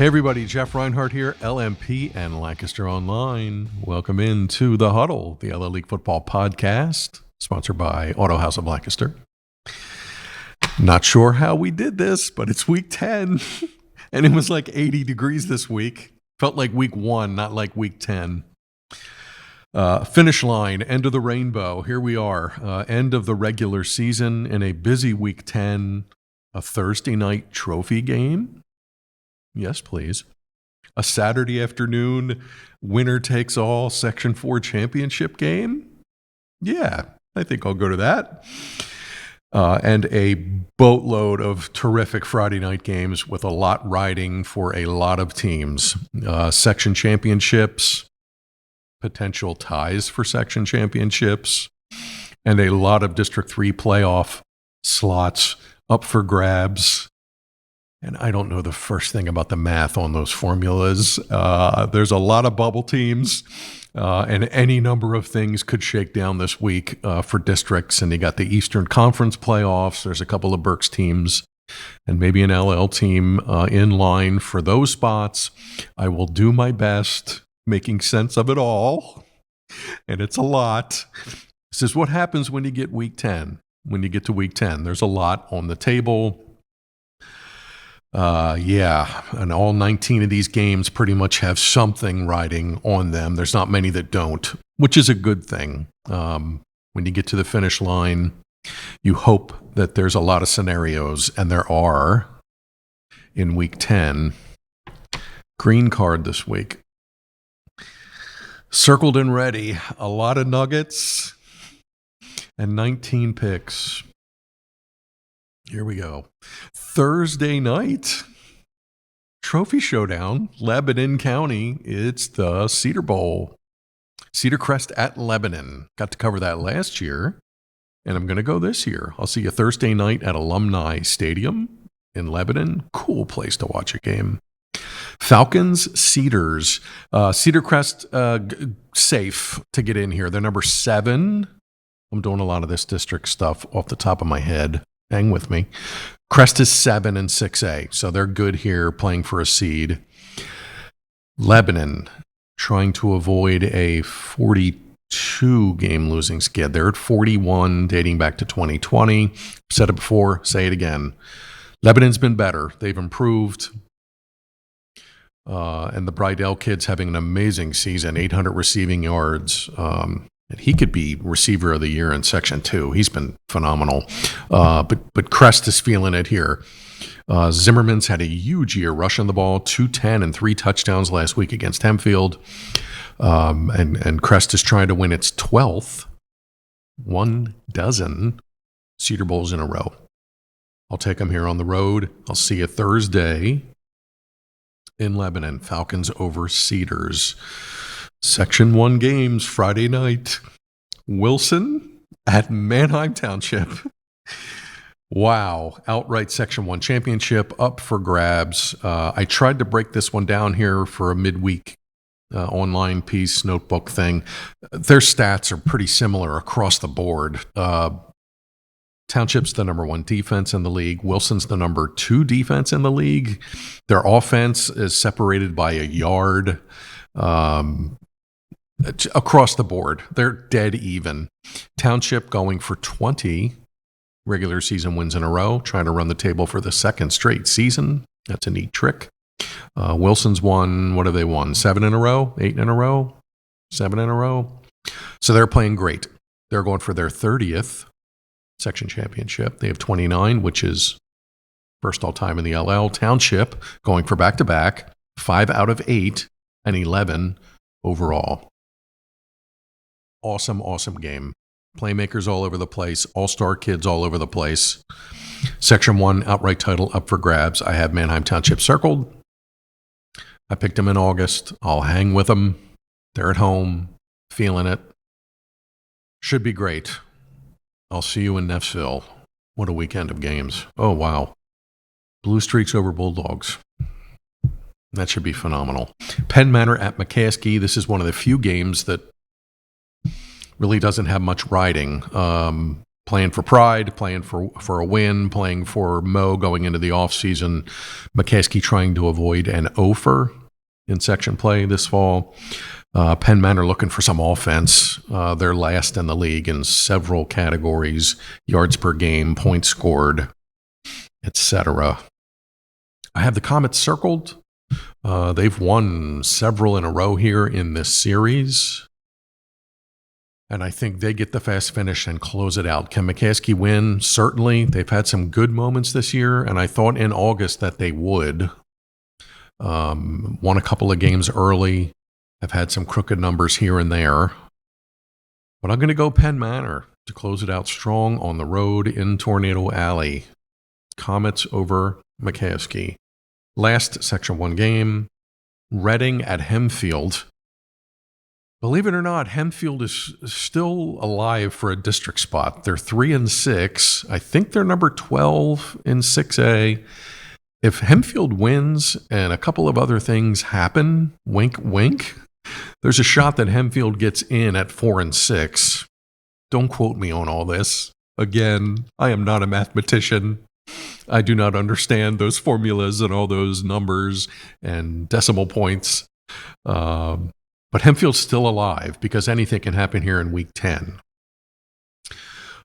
Hey everybody, Jeff Reinhart here, LMP and Lancaster Online. Welcome into the Huddle, the LL League Football podcast, sponsored by Auto House of Lancaster. Not sure how we did this, but it's week 10, and it was like 80 degrees this week. Felt like week 1, not like week 10. Finish line, end of the rainbow. Here we are, end of the regular season in a busy week 10, a Thursday night trophy game. Yes, please. A Saturday afternoon winner takes all Section 4 championship game. Yeah, I think I'll go to that. And a boatload of terrific Friday night games with a lot riding for a lot of teams. Section championships, potential ties for section championships, and a lot of District 3 playoff slots up for grabs. And I don't know the first thing about the math on those formulas. There's a lot of bubble teams, and any number of things could shake down this week for districts. And you got the Eastern Conference playoffs. There's a couple of Berks teams and maybe an LL team in line for those spots. I will do my best making sense of it all, and it's a lot. This is what happens when you get week 10. When you get to week 10, there's a lot on the table. And all 19 of these games pretty much have something riding on them. There's not many that don't, which is a good thing. When you get to the finish line, you hope that there's a lot of scenarios, and there are in week 10. Green card this week. Circled and ready. A lot of nuggets and 19 picks. Here we go. Thursday night, Trophy Showdown, Lebanon County. It's the Cedar Bowl. Cedar Crest at Lebanon. Got to cover that last year, and I'm going to go this year. I'll see you Thursday night at Alumni Stadium in Lebanon. Cool place to watch a game. Falcons, Cedars. Cedar Crest, safe to get in here. They're number 7. I'm doing a lot of this district stuff off the top of my head. Hang with me. Crest is 7 and 6A, so they're good here playing for a seed. Lebanon trying to avoid a 42-game losing skid. They're at 41 dating back to 2020. Said it before, say it again. Lebanon's been better. They've improved. And the Bridell kid's having an amazing season, 800 receiving yards. He could be receiver of the year in Section 2. He's been phenomenal. But Crest is feeling it here. Zimmerman's had a huge year rushing the ball, 210 and 3 touchdowns last week against Hempfield. And Crest is trying to win its 12th, 12 Cedar Bowls in a row. I'll take them here on the road. I'll see you Thursday in Lebanon. Falcons over Cedars. Section 1 games, Friday night. Wilson at Manheim Township. Wow. Outright Section 1 championship up for grabs. I tried to break this one down here for a midweek online piece, notebook thing. Their stats are pretty similar across the board. Township's the number 1 defense in the league. Wilson's the number 2 defense in the league. Their offense is separated by a yard. Across the board, they're dead even. Township going for 20 regular season wins in a row, trying to run the table for the second straight season. That's a neat trick. Wilson's won, what have they won? 7 in a row? 8 in a row? 7 in a row? So they're playing great. They're going for their 30th section championship. They have 29, which is first all time in the LL. Township going for back-to-back, 5 out of 8 and 11 overall. Awesome game. Playmakers all over the place. All-star kids all over the place. Section 1 outright title up for grabs. I have Manheim Township circled. I picked them in August. I'll hang with them. They're at home, feeling it. Should be great. I'll see you in Neffsville. What a weekend of games. Oh, wow. Blue Streaks over Bulldogs. That should be phenomenal. Penn Manor at McCaskey. This is one of the few games that really doesn't have much riding. playing for pride, playing for a win, playing for Mo going into the offseason. McCaskey trying to avoid an offer in section play this fall. Penn Manor looking for some offense. They're last in the league in several categories: yards per game, points scored, etc. I have the Comets circled. They've won several in a row here in this series, and I think they get the fast finish and close it out. Can McCaskey win? Certainly. They've had some good moments this year, and I thought in August that they would. Won a couple of games early. Have had some crooked numbers here and there. But I'm going to go Penn Manor to close it out strong on the road in Tornado Alley. Comets over McCaskey. Last Section 1 game, Reading at Hempfield. Believe it or not, Hempfield is still alive for a district spot. They're 3-6. I think they're number 12 in 6A. If Hempfield wins and a couple of other things happen, wink, wink, there's a shot that Hempfield gets in at 4-6. Don't quote me on all this. Again, I am not a mathematician. I do not understand those formulas and all those numbers and decimal points. But Hempfield's still alive because anything can happen here in week 10.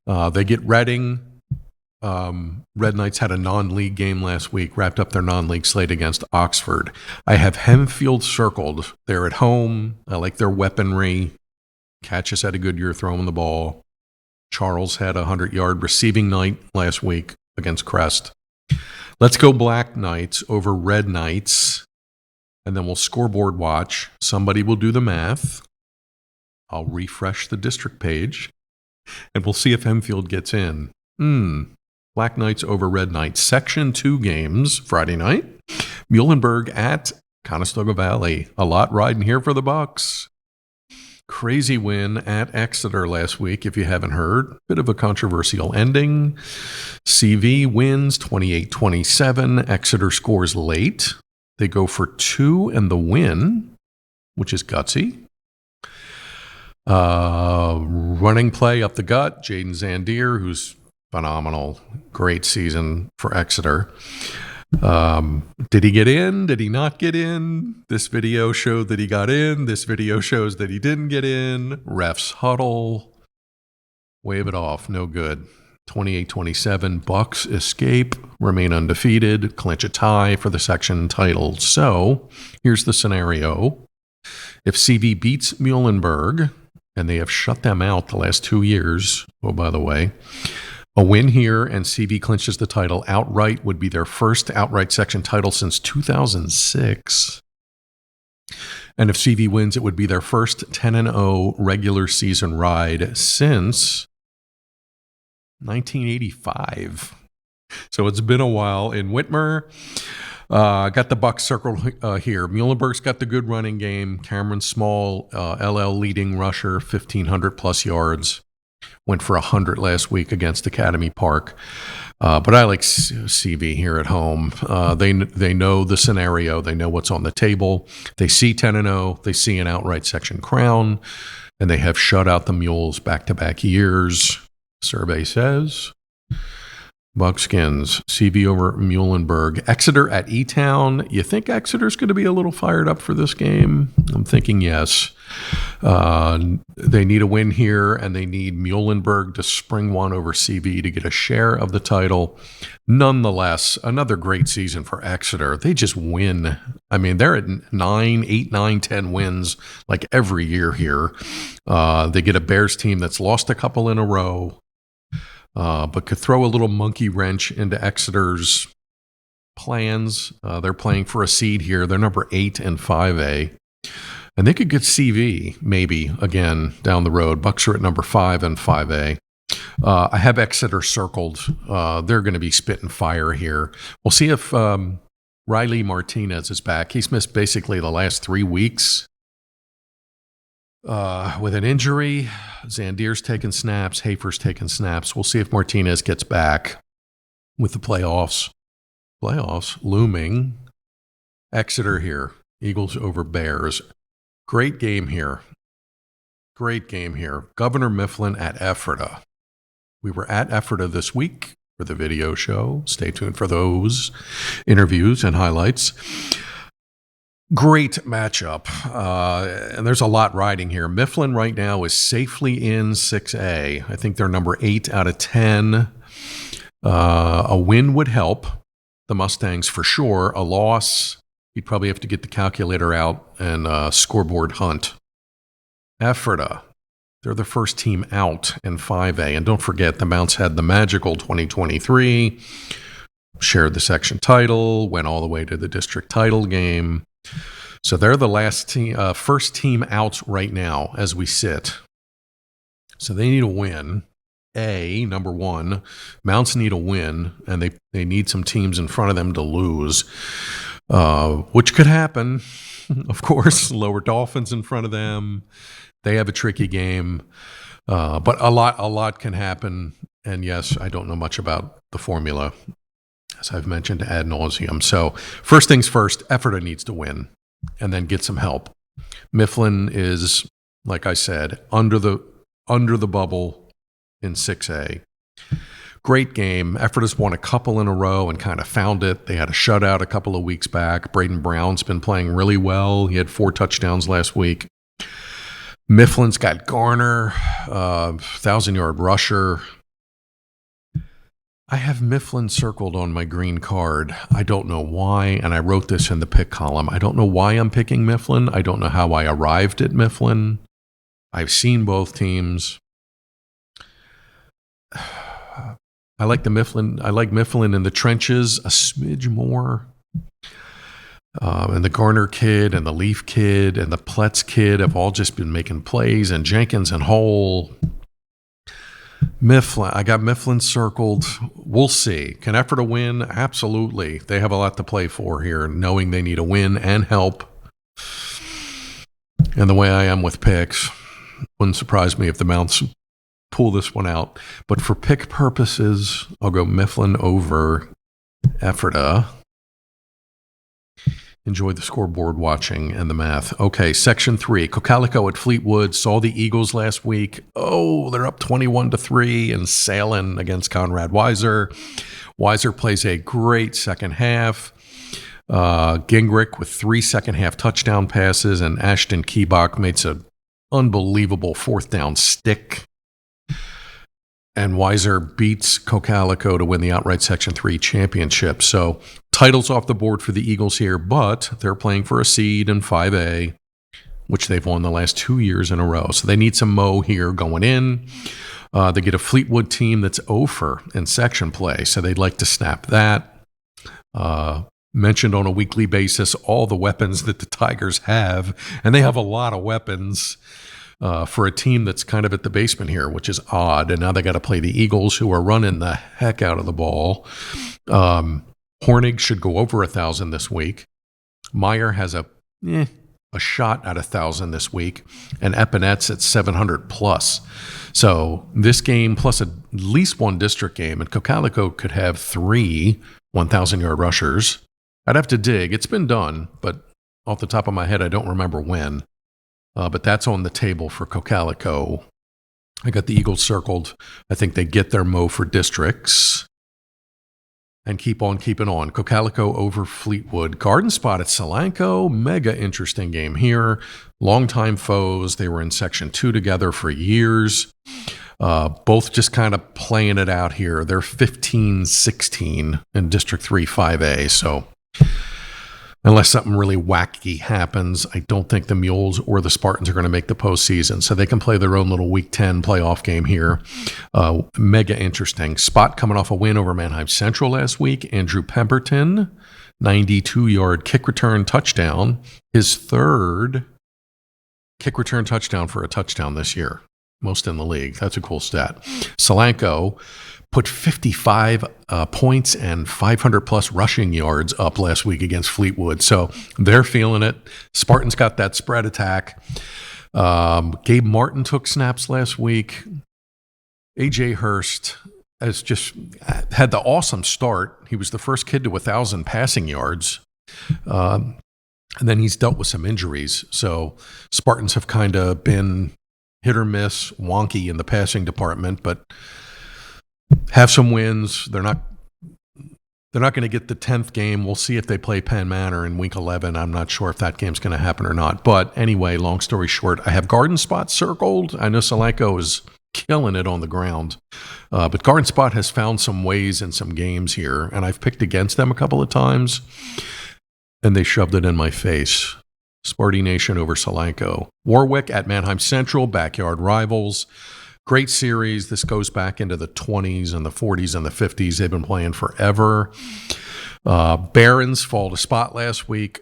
They get Reading. Red Knights had a non-league game last week, wrapped up their non-league slate against Oxford. I have Hempfield circled. They're at home. I like their weaponry. Catches had a good year throwing the ball. Charles had a 100-yard receiving night last week against Crest. Let's go Black Knights over Red Knights, and then we'll scoreboard watch. Somebody will do the math. I'll refresh the district page, and we'll see if Hempfield gets in. Black Knights over Red Knights. Section 2 games Friday night. Muhlenberg at Conestoga Valley. A lot riding here for the Bucks. Crazy win at Exeter last week, if you haven't heard. Bit of a controversial ending. CV wins 28-27. Exeter scores late. They go for 2 and the win, which is gutsy. Running play up the gut. Jaden Zandier, who's phenomenal. Great season for Exeter. Did he get in? Did he not get in? This video showed that he got in. This video shows that he didn't get in. Refs huddle. Wave it off. No good. 28-27. Bucks escape. Remain undefeated. Clinch a tie for the section title. So here's the scenario. If CV beats Muhlenberg, and they have shut them out the last 2 years, oh, by the way, a win here and CV clinches the title outright would be their first outright section title since 2006. And if CV wins, it would be their first 10-0 regular season ride since 1985. So it's been a while. In Whitmer, got the Bucks circled here. Muhlenberg's got the good running game. Cameron Small, LL leading rusher, 1,500 plus yards. Went for 100 last week against Academy Park. But I like CV here at home. They know the scenario. They know what's on the table. They see 10-0. They see an outright section crown. And they have shut out the Mules back-to-back years. Survey says. Buckskins, CV over Muhlenberg. Exeter at E-Town. You think Exeter's going to be a little fired up for this game? I'm thinking yes. They need a win here, and they need Muhlenberg to spring one over CV to get a share of the title. Nonetheless, another great season for Exeter. They just win. I mean, they're at 8, 9, 10 wins like every year here. They get a Bears team that's lost a couple in a row. But could throw a little monkey wrench into Exeter's plans. They're playing for a seed here. They're number 8 in 5A. And they could get CV, maybe, again, down the road. Bucks are at number 5 in 5A. I have Exeter circled. They're going to be spitting fire here. We'll see if Riley Martinez is back. He's missed basically the last 3 weeks. With an injury, Zandier's taking snaps, Hafer's taking snaps. We'll see if Martinez gets back with the playoffs. Playoffs looming. Exeter here. Eagles over Bears. Great game here. Great game here. Governor Mifflin at Ephrata. We were at Ephrata this week for the video show. Stay tuned for those interviews and highlights. Great matchup, and there's a lot riding here. Mifflin right now is safely in 6A. I think they're number 8 out of 10. A win would help the Mustangs for sure. A loss, you'd probably have to get the calculator out and scoreboard hunt. Ephrata, they're the first team out in 5A. And don't forget, the Mounts had the magical 2023, shared the section title, went all the way to the district title game. So they're the last team, first team out right now as we sit. So they need a win. Number one, Mounts need a win, and they need some teams in front of them to lose, which could happen. Of course, Lower Dolphins in front of them. They have a tricky game, but a lot can happen. And yes, I don't know much about the formula, as I've mentioned ad nauseum. So first things first, Ephrata needs to win and then get some help. Mifflin is, like I said, under the bubble in 6A. Great game. Ephrata's won a couple in a row and kind of found it. They had a shutout a couple of weeks back. Braden Brown's been playing really well. He had 4 touchdowns last week. Mifflin's got Garner, 1,000-yard rusher. I have Mifflin circled on my green card. I don't know why, and I wrote this in the pick column. I don't know why I'm picking Mifflin. I don't know how I arrived at Mifflin. I've seen both teams. I like Mifflin in the trenches a smidge more. And the Garner kid and the Leaf kid and the Pletz kid have all just been making plays, and Jenkins and Hole. Mifflin, I got Mifflin circled. We'll see. Can Ephrata win? Absolutely. They have a lot to play for here, knowing they need a win and help. And the way I am with picks, wouldn't surprise me if the Mounts pull this one out. But for pick purposes, I'll go Mifflin over Ephrata. Enjoy the scoreboard watching and the math. Okay, Section 3. Calico at Fleetwood. Saw the Eagles last week. Oh, they're up 21-3 and sailing against Conrad Weiser. Weiser plays a great second half. Gingrich with 3 second-half touchdown passes, and Ashton Keebach makes an unbelievable fourth down stick. And Weiser beats Calico to win the outright Section 3 championship. So titles off the board for the Eagles here, but they're playing for a seed in 5A, which they've won the last 2 years in a row. So they need some mo here going in. They get a Fleetwood team that's over in section play, so they'd like to snap that. Mentioned on a weekly basis all the weapons that the Tigers have, and they have a lot of weapons. For a team that's kind of at the basement here, which is odd. And now they got to play the Eagles, who are running the heck out of the ball. Hornig should go over 1,000 this week. Meyer has a shot at 1,000 this week. And Epinet's at 700 plus. So this game plus at least one district game, and Calico could have 3 1,000-yard rushers. I'd have to dig. It's been done, but off the top of my head, I don't remember when. But that's on the table for Calico. I got the Eagles circled. I think they get their mo for districts and keep on keeping on. Calico over Fleetwood. Garden spot at Calico. Mega interesting game here. Longtime foes. They were in Section 2 together for years. Both just kind of playing it out here. They're 15-16 in District 3 5A. So unless something really wacky happens, I don't think the Mules or the Spartans are going to make the postseason. So they can play their own little Week 10 playoff game here. Mega interesting. Spot coming off a win over Manheim Central last week. Andrew Pemberton, 92-yard kick return touchdown. His 3rd kick return touchdown for a touchdown this year. Most in the league. That's a cool stat. Solanco put 55 points and 500-plus rushing yards up last week against Fleetwood. So they're feeling it. Spartans got that spread attack. Gabe Martin took snaps last week. A.J. Hurst has just had the awesome start. He was the first kid to 1,000 passing yards. And then he's dealt with some injuries. So Spartans have kind of been hit or miss, wonky in the passing department, but have some wins. They're not going to get the 10th game. We'll see if they play Penn Manor in week 11. I'm not sure if that game's going to happen or not. But anyway, long story short, I have Garden Spot circled. I know Calico is killing it on the ground. But Garden Spot has found some ways in some games here, and I've picked against them a couple of times, and they shoved it in my face. Sparty Nation over Calico. Warwick at Mannheim Central, backyard rivals. Great series. This goes back into the 20s and the 40s and the 50s. They've been playing forever. Barons fall to Spot last week.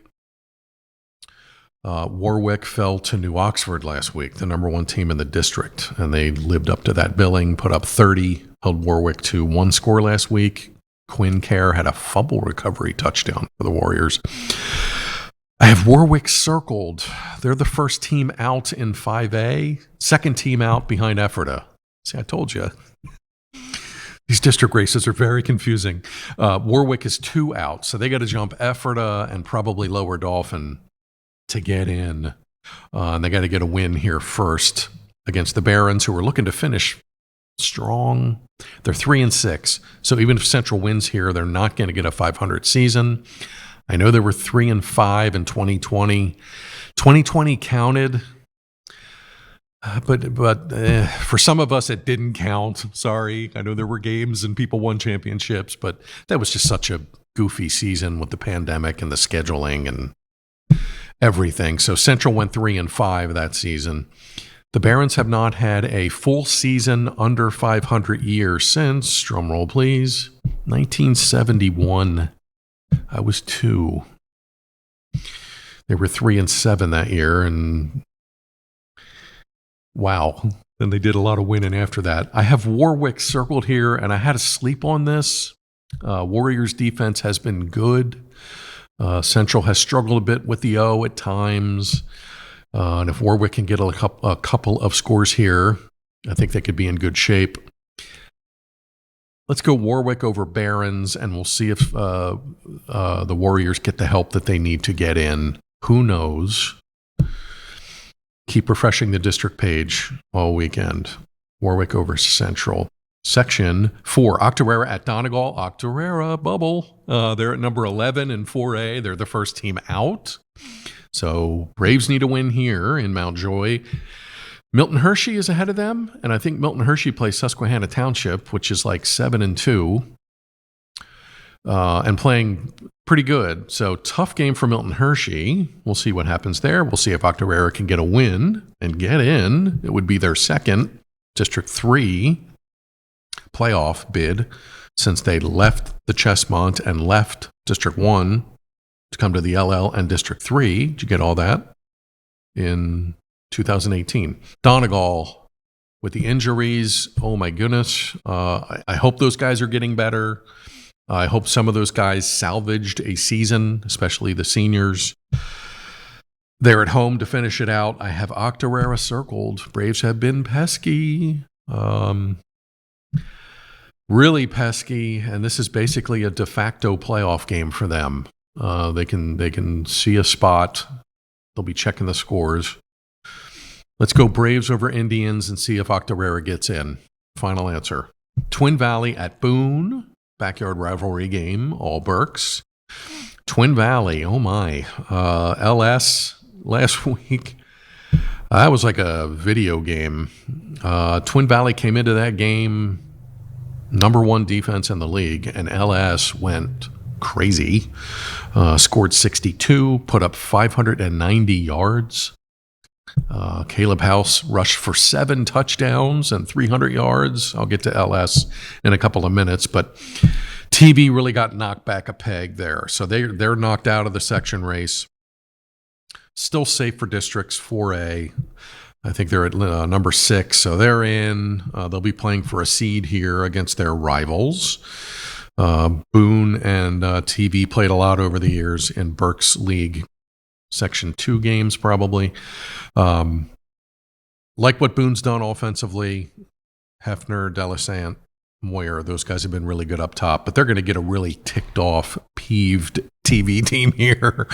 Warwick fell to New Oxford last week, the number one team in the district, and they lived up to that billing, put up 30, held Warwick to one score last week. Quinn Kerr had a fumble recovery touchdown for the Warriors. I have Warwick circled. They're the first team out in 5A, second team out behind Ephrata. See, I told you. These district races are very confusing. Warwick is 2 out, so they got to jump Ephrata and probably Lower Dauphin to get in. And they got to get a win here first against the Barons, who are looking to finish strong. They're 3-6, so even if Central wins here, they're not going to get a 500 season. I know they were 3-5 in 2020. 2020 counted, but for some of us, it didn't count. Sorry. I know there were games and people won championships, but that was just such a goofy season with the pandemic and the scheduling and everything. So Central went 3-5 that season. The Barons have not had a full season under 500 years since, drumroll please, 1971. I was 2. They were 3-7 that year, and wow. Then they did a lot of winning after that. I have Warwick circled here, and I had to sleep on this. Warriors defense has been good. Central has struggled a bit with the O at times. And if Warwick can get a couple of scores here, I think they could be in good shape. Let's go Warwick over Barons, and we'll see if the Warriors get the help that they need to get in. Who knows? Keep refreshing the district page all weekend. Warwick over Central. Section 4, Octorara at Donegal. Octorara bubble. They're at number 11 in 4A. They're the first team out. So Braves need a win here in Mountjoy. Milton Hershey is ahead of them, and I think Milton Hershey plays Susquehanna Township, which is like 7-2, and playing pretty good. So tough game for Milton Hershey. We'll see what happens there. We'll see if Octorara can get a win and get in. It would be their second District 3 playoff bid since they left the Chesmont and left District 1 to come to the LL and District 3. Did you get all that? In 2018. Donegal with the injuries. Oh my goodness. I hope those guys are getting better. I hope some of those guys salvaged a season, especially the seniors. They're at home to finish it out. I have Octorara circled. Braves have been pesky. Really pesky, and this is basically a de facto playoff game for them. They can see a spot. They'll be checking the scores. Let's go Braves over Indians and see if Octorara gets in. Final answer. Twin Valley at Boon. Backyard rivalry game. All Berks. Twin Valley. Oh my. LS last week. That was like a video game. Twin Valley came into that game number 1 defense in the league, and LS went crazy. Scored 62, put up 590 yards. Caleb House rushed for 7 touchdowns and 300 yards. I'll get to LS in a couple of minutes, but TV really got knocked back a peg there. So they're knocked out of the section race. Still safe for districts 4A. I think they're at number 6, so they're in. They'll be playing for a seed here against their rivals. Boon and TV played a lot over the years in Berks League. Section 2 games, probably. Like what Boone's done offensively, Hefner, Delisant, Moyer, those guys have been really good up top, but they're going to get a really ticked off, peeved TV team here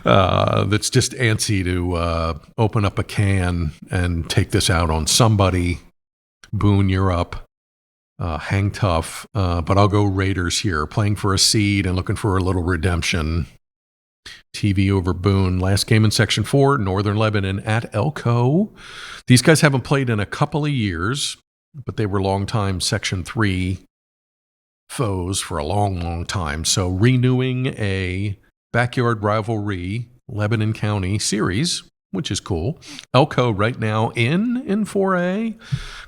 that's just antsy to open up a can and take this out on somebody. Boone, you're up. hang tough, but I'll go Raiders here, playing for a seed and looking for a little redemption. TV over Boon. Last game in Section 4, Northern Lebanon at Elko. These guys haven't played in a couple of years, but they were longtime Section 3 foes for a long, long time. So renewing a backyard rivalry, Lebanon County series, which is cool. Elko right now in 4A,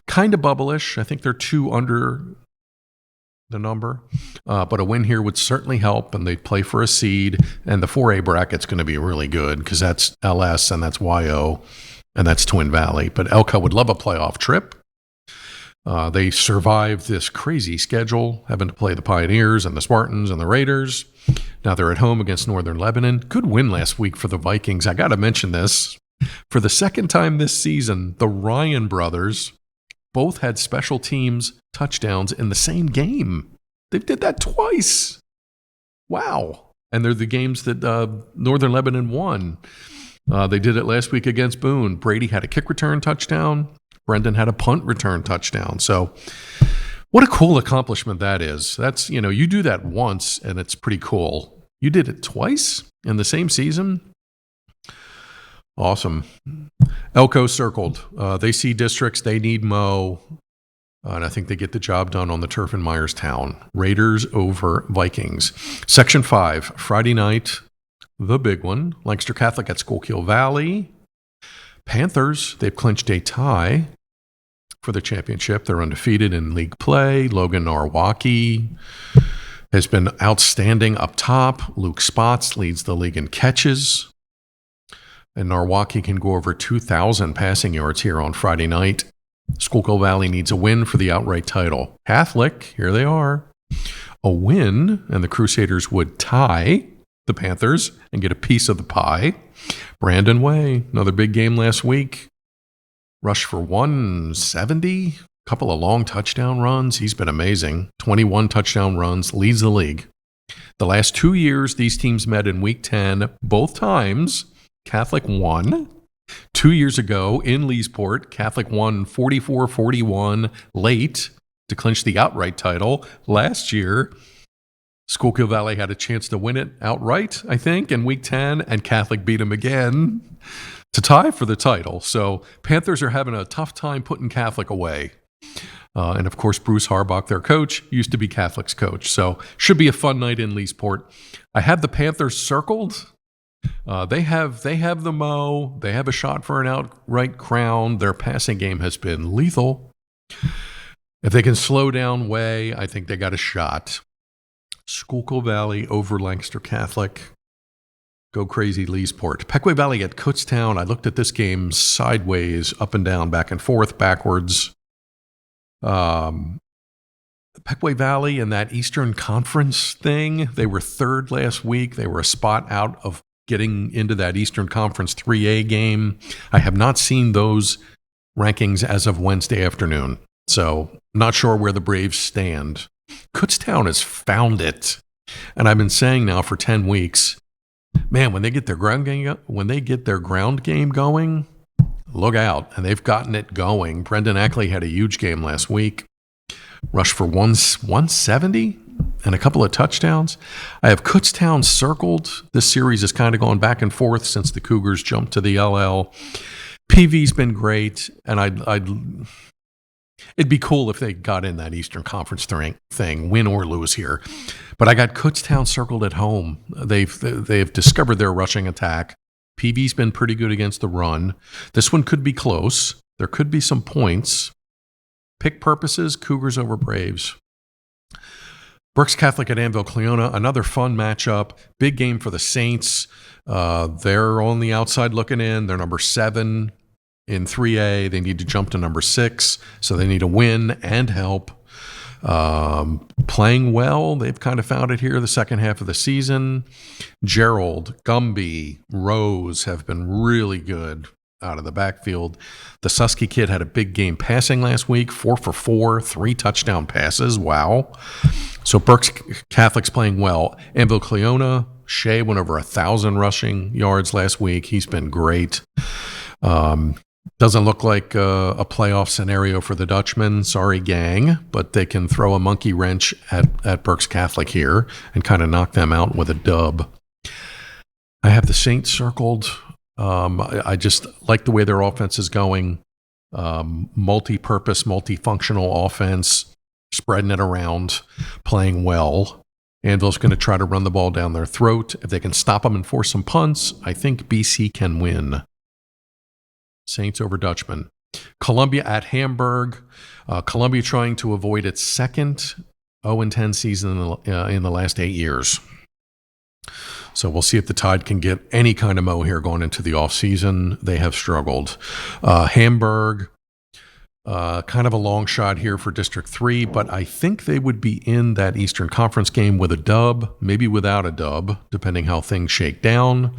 kind of bubblish. I think they're 2 under the number, but a win here would certainly help, and they play for a seed, and the 4A bracket's going to be really good because that's LS and that's YO and that's Twin Valley. But Elko would love a playoff trip. They survived this crazy schedule, having to play the Pioneers and the Spartans and the Raiders. Now they're at home against Northern Lebanon. Good win last week for the Vikings. I got to mention this. For the second time this season, the Ryan brothers both had special teams touchdowns in the same game. They did that twice. Wow. And they're the games that Northern Lebanon won. They did it last week against Boon. Brady had a kick return touchdown. Brendan had a punt return touchdown. So what a cool accomplishment that is. That's, you do that once and it's pretty cool. You did it twice in the same season. Awesome. Elko circled. They see districts. They need Mo. And I think they get the job done on the turf in Myerstown. Raiders over Vikings. Section 5, Friday night, the big one. Lancaster Catholic at Schuylkill Valley. Panthers, they've clinched a tie for the championship. They're undefeated in league play. Logan Norwalkie has been outstanding up top. Luke Spots leads the league in catches. And Norwalkie can go over 2,000 passing yards here on Friday night. Schuylkill Valley needs a win for the outright title. Catholic, here they are. A win, and the Crusaders would tie the Panthers and get a piece of the pie. Brandon Way, another big game last week. Rushed for 170, a couple of long touchdown runs. He's been amazing. 21 touchdown runs, leads the league. The last 2 years, these teams met in Week 10. Both times, Catholic won. 2 years ago in Leesport, Catholic won 44-41 late to clinch the outright title. Last year, Schuylkill Valley had a chance to win it outright, I think, in Week 10, and Catholic beat them again to tie for the title. So Panthers are having a tough time putting Catholic away. And, of course, Bruce Harbach, their coach, used to be Catholic's coach. So should be a fun night in Leesport. I have the Panthers circled. They have the Mo. They have a shot for an outright crown. Their passing game has been lethal. If they can slow down Way, I think they got a shot. Schuylkill Valley over Lancaster Catholic. Go crazy, Leesport. Pequea Valley at Kutztown. I looked at this game sideways, up and down, back and forth, backwards. Pequea Valley in that Eastern Conference thing, they were third last week. They were a spot out of getting into that Eastern Conference 3A game. I have not seen those rankings as of Wednesday afternoon, so not sure where the Braves stand. Kutztown has found it, and I've been saying now for 10 weeks, man, when they get their ground game going, look out, and they've gotten it going. Brendan Ackley had a huge game last week, rushed for 170 and a couple of touchdowns. I have Kutztown circled. This series has kind of gone back and forth since the Cougars jumped to the LL. PV's been great, and it'd be cool if they got in that Eastern Conference thing, win or lose here. But I got Kutztown circled at home. They've discovered their rushing attack. PV's been pretty good against the run. This one could be close. There could be some points. Pick purposes, Cougars over Braves. Brooks Catholic at Anvil Cleona, another fun matchup. Big game for the Saints. They're on the outside looking in. They're number 7 in 3A. They need to jump to number 6, so they need a win and help. Playing well. They've kind of found it here the second half of the season. Gerald, Gumby, Rose have been really good out of the backfield. The Susky kid had a big game passing last week, 4 for 4, 3 touchdown passes. Wow. So Berks Catholic's playing well. Anvil Cleona, Shea went over 1,000 rushing yards last week. He's been great. Doesn't look like a playoff scenario for the Dutchmen. Sorry, gang, but they can throw a monkey wrench at Berks Catholic here and kind of knock them out with a dub. I have the Saints circled. I just like the way their offense is going. Multi-purpose, multifunctional offense, spreading it around, playing well. Anvil's going to try to run the ball down their throat. If they can stop them and force some punts, I think BC can win. Saints over Dutchmen. Columbia at Hamburg. Columbia trying to avoid its second 0-10 season in the last 8 years. So we'll see if the Tide can get any kind of mo here going into the offseason. They have struggled. Hamburg, kind of a long shot here for District 3, but I think they would be in that Eastern Conference game with a dub, maybe without a dub, depending how things shake down.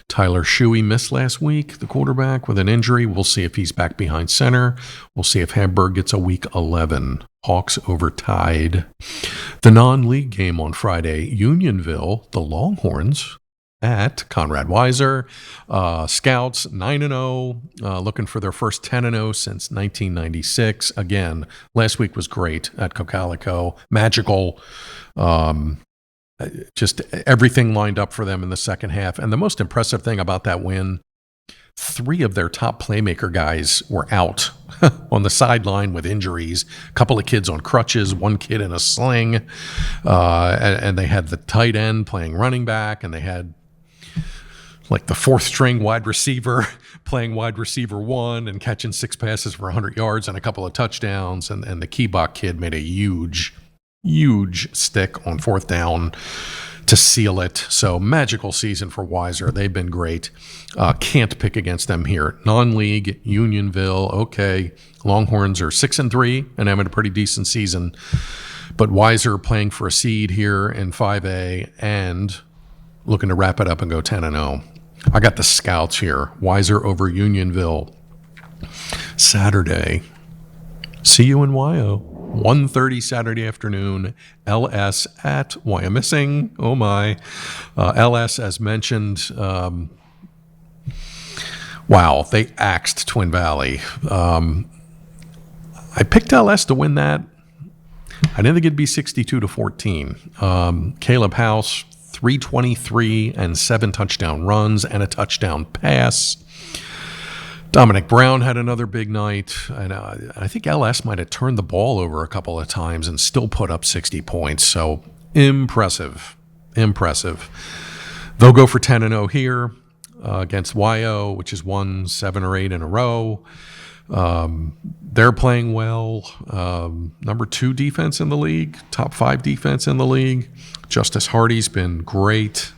Tyler Shuey missed last week, the quarterback, with an injury. We'll see if he's back behind center. We'll see if Hamburg gets a week 11. Hawks over Tide. The non-league game on Friday, Unionville, the Longhorns at Conrad Weiser. Scouts 9-0, looking for their first 10-0 since 1996. Again, last week was great at Calico. Magical. Just everything lined up for them in the second half. And the most impressive thing about that win, 3 of their top playmaker guys were out on the sideline with injuries. A couple of kids on crutches, 1 kid in a sling. And they had the tight end playing running back, and they had like the 4th string wide receiver playing wide receiver 1 and catching 6 passes for 100 yards and a couple of touchdowns. And the Keebach kid made a huge stick on 4th down to seal it. So magical season for Weiser. They've been great. Can't pick against them here. Non-league, Unionville, okay. Longhorns are 6-3 and having a pretty decent season. But Weiser playing for a seed here in 5A and looking to wrap it up and go 10-0. I got the Scouts here. Weiser over Unionville. Saturday. See you in Wyo. 1:30 Saturday afternoon, LS at Wyomissing. Oh my. LS, as mentioned, wow, they axed Twin Valley. I picked LS to win that. I didn't think it'd be 62-14. Caleb House, 323 and 7 touchdown runs and a touchdown pass. Dominic Brown had another big night, and I think LS might have turned the ball over a couple of times and still put up 60 points. So impressive. They'll go for 10-0 here against Wyo, which has won 7 or 8 in a row. They're playing well. Number 2 defense in the league, top 5 defense in the league. Justice Hardy's been great.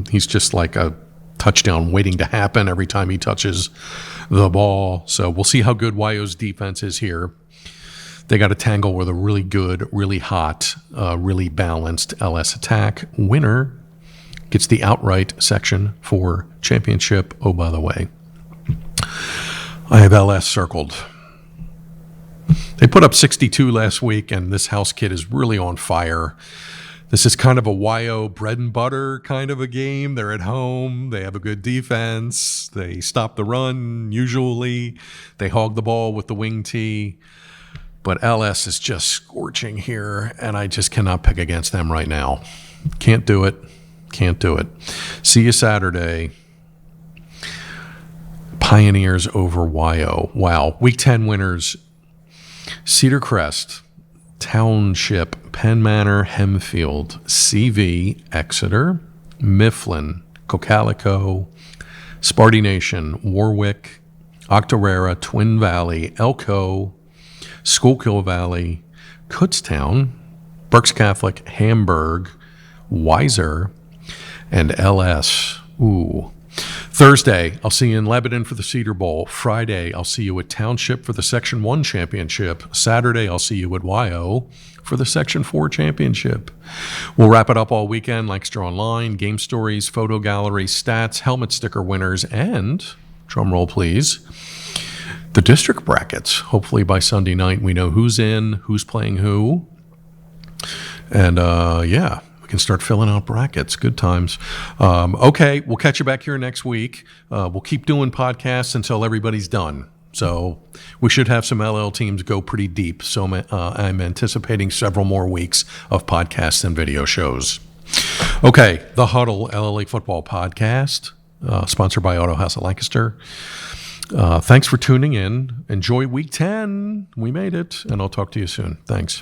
He's just like a touchdown waiting to happen every time he touches the ball. So we'll see how good Wyo's defense is here. They got to tangle with a really good, really hot, really balanced LS attack. Winner gets the outright Section 4 championship. Oh, by the way, I have LS circled. They put up 62 last week, and this house kid is really on fire. This is kind of a Wyo bread and butter kind of a game. They're at home. They have a good defense. They stop the run, usually. They hog the ball with the wing tee. But LS is just scorching here, and I just cannot pick against them right now. Can't do it. See you Saturday. Pioneers over Wyo. Wow. Week 10 winners. Cedar Crest, Township, Penn Manor, Hempfield, CV, Exeter, Mifflin, Calico, Sparty Nation, Warwick, Octorara, Twin Valley, Elko, Schuylkill Valley, Kutztown, Berks Catholic, Hamburg, Weiser, and LS. Ooh. Thursday, I'll see you in Lebanon for the Cedar Bowl. Friday, I'll see you at Township for the Section 1 championship. Saturday, I'll see you at Wyo for the Section 4 championship. We'll wrap it up all weekend, Lancaster Online, game stories, photo gallery, stats, helmet sticker winners, and, drum roll please, the district brackets. Hopefully by Sunday night we know who's in, who's playing who. And yeah, can start filling out brackets. Good times. Okay, we'll catch you back here next week. We'll keep doing podcasts until everybody's done. So we should have some LL teams go pretty deep. So I'm anticipating several more weeks of podcasts and video shows. Okay, the Huddle LL Football Podcast, sponsored by Auto House of Lancaster. Thanks for tuning in. Enjoy Week 10. We made it, and I'll talk to you soon. Thanks.